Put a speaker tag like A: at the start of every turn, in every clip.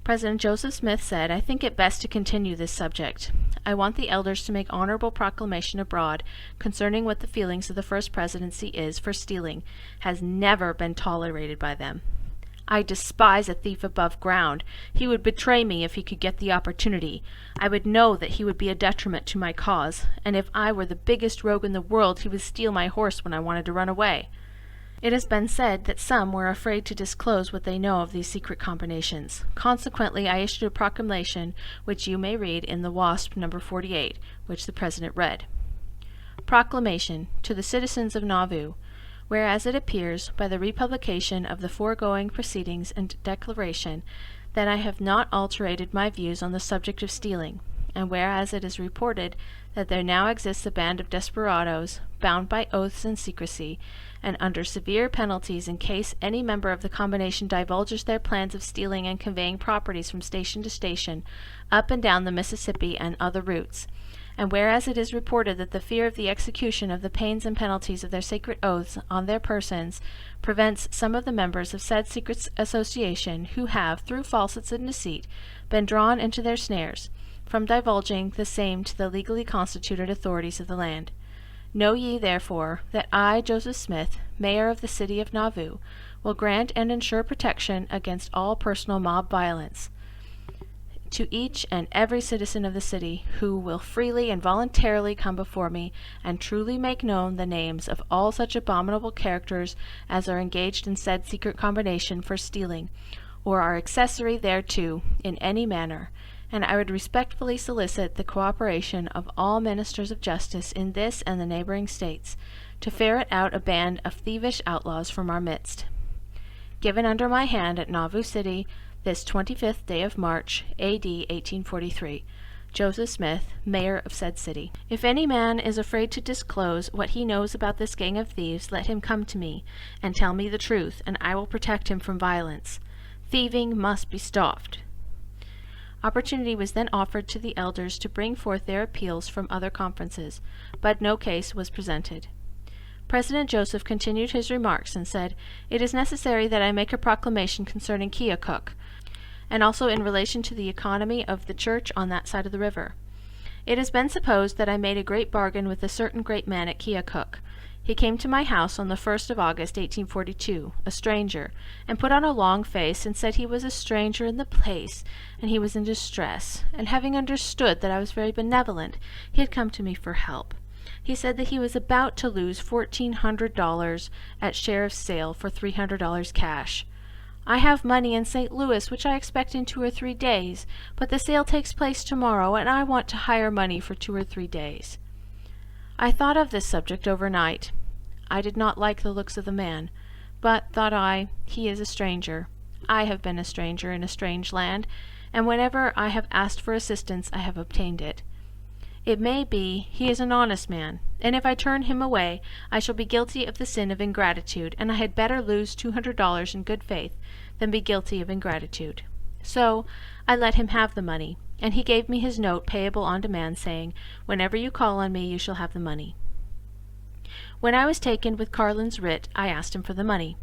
A: President Joseph Smith said, "I think it best to continue this subject. I want the elders to make honorable proclamation abroad concerning what the feelings of the First Presidency is for stealing has never been tolerated by them. I despise a thief above ground. He would betray me if he could get the opportunity. I would know that he would be a detriment to my cause, and if I were the biggest rogue in the world, he would steal my horse when I wanted to run away." It has been said that some were afraid to disclose what they know of these secret combinations. Consequently, I issued a proclamation which you may read in the WASP No. 48, which the President read. Proclamation to the citizens of Nauvoo. Whereas it appears, by the republication of the foregoing proceedings and declaration, that I have not alterated my views on the subject of stealing, and whereas it is reported that there now exists a band of desperadoes, bound by oaths and secrecy, and under severe penalties in case any member of the combination divulges their plans of stealing and conveying properties from station to station, up and down the Mississippi and other routes, and whereas it is reported that the fear of the execution of the pains and penalties of their sacred oaths on their persons prevents some of the members of said secret association, who have, through falsehoods and deceit, been drawn into their snares, from divulging the same to the legally constituted authorities of the land. Know ye, therefore, that I, Joseph Smith, Mayor of the City of Nauvoo, will grant and ensure protection against all personal mob violence to each and every citizen of the city who will freely and voluntarily come before me and truly make known the names of all such abominable characters as are engaged in said secret combination for stealing, or are accessory thereto in any manner, and I would respectfully solicit the cooperation of all ministers of justice in this and the neighboring states to ferret out a band of thievish outlaws from our midst. Given under my hand at Nauvoo City, this 25th day of March, A.D. 1843. Joseph Smith, Mayor of said city. If any man is afraid to disclose what he knows about this gang of thieves, let him come to me, and tell me the truth, and I will protect him from violence. Thieving must be stopped. Opportunity was then offered to the elders to bring forth their appeals from other conferences, but no case was presented. President Joseph continued his remarks and said, "It is necessary that I make a proclamation concerning Keokuk, and also in relation to the economy of the church on that side of the river. It has been supposed that I made a great bargain with a certain great man at Keokuk. He came to my house on the 1st of August, 1842, a stranger, and put on a long face and said he was a stranger in the place, and he was in distress, and having understood that I was very benevolent, he had come to me for help. He said that he was about to lose $1,400 at sheriff's sale for $300 cash. I have money in St. Louis which I expect in 2 or 3 days, but the sale takes place tomorrow, and I want to hire money for 2 or 3 days. I thought of this subject overnight. I did not like the looks of the man, but, thought I, he is a stranger. I have been a stranger in a strange land, and whenever I have asked for assistance I have obtained it. It may be he is an honest man, and if I turn him away, I shall be guilty of the sin of ingratitude, and I had better lose $200 in good faith than be guilty of ingratitude. So I let him have the money, and he gave me his note payable on demand, saying, "Whenever you call on me, you shall have the money." When I was taken with Carlin's writ, I asked him for the money.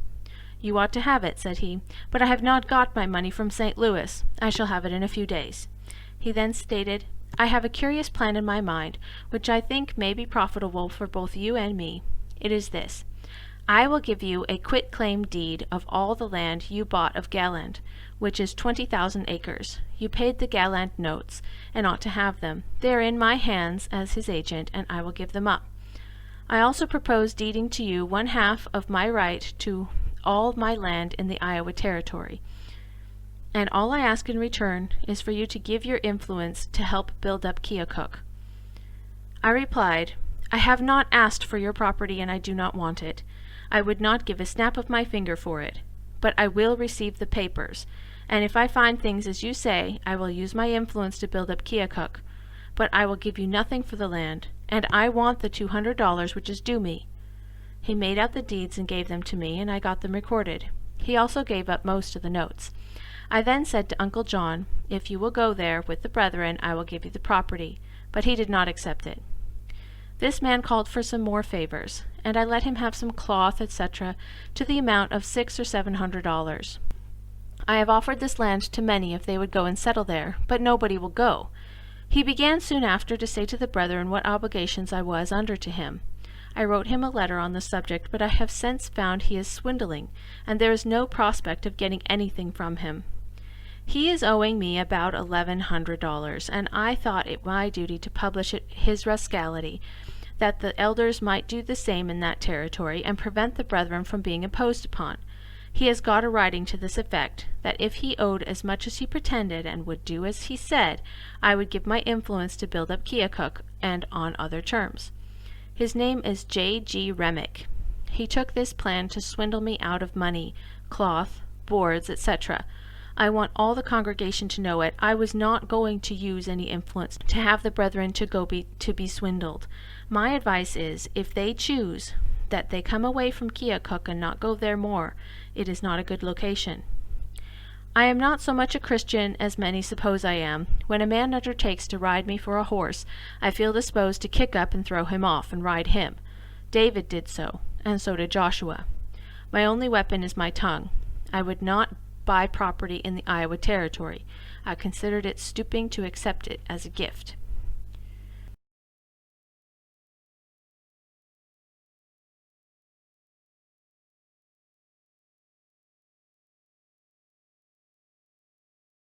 A: "You ought to have it," said he, "but I have not got my money from St. Louis. I shall have it in a few days." He then stated, "I have a curious plan in my mind, which I think may be profitable for both you and me. It is this. I will give you a quit-claim deed of all the land you bought of Galland, which is 20,000 acres. You paid the Galland notes, and ought to have them. They are in my hands as his agent, and I will give them up. I also propose deeding to you 1/2 of my right to all my land in the Iowa Territory. And all I ask in return is for you to give your influence to help build up Keokuk." I replied, "I have not asked for your property, and I do not want it. I would not give a snap of my finger for it. But I will receive the papers, and if I find things as you say, I will use my influence to build up Keokuk. But I will give you nothing for the land, and I want the $200 which is due me." He made out the deeds and gave them to me, and I got them recorded. He also gave up most of the notes. I then said to Uncle John, "If you will go there with the brethren, I will give you the property," but he did not accept it. This man called for some more favors, and I let him have some cloth, etc., to the amount of $600 or $700. I have offered this land to many if they would go and settle there, but nobody will go. He began soon after to say to the brethren what obligations I was under to him. I wrote him a letter on the subject, but I have since found he is swindling, and there is no prospect of getting anything from him. He is owing me about $1,100, and I thought it my duty to publish his rascality, that the elders might do the same in that territory, and prevent the brethren from being imposed upon. He has got a writing to this effect, that if he owed as much as he pretended, and would do as he said, I would give my influence to build up Keokuk, and on other terms. His name is J.G. Remick. He took this plan to swindle me out of money, cloth, boards, etc. I want all the congregation to know it. I was not going to use any influence to have the brethren to be swindled. My advice is, if they choose, that they come away from Keokuk and not go there more. It is not a good location. I am not so much a Christian as many suppose I am. When a man undertakes to ride me for a horse, I feel disposed to kick up and throw him off, and ride him. David did so, and so did Joshua. My only weapon is my tongue. I would not buy property in the Iowa Territory. I considered it stooping to accept it as a gift.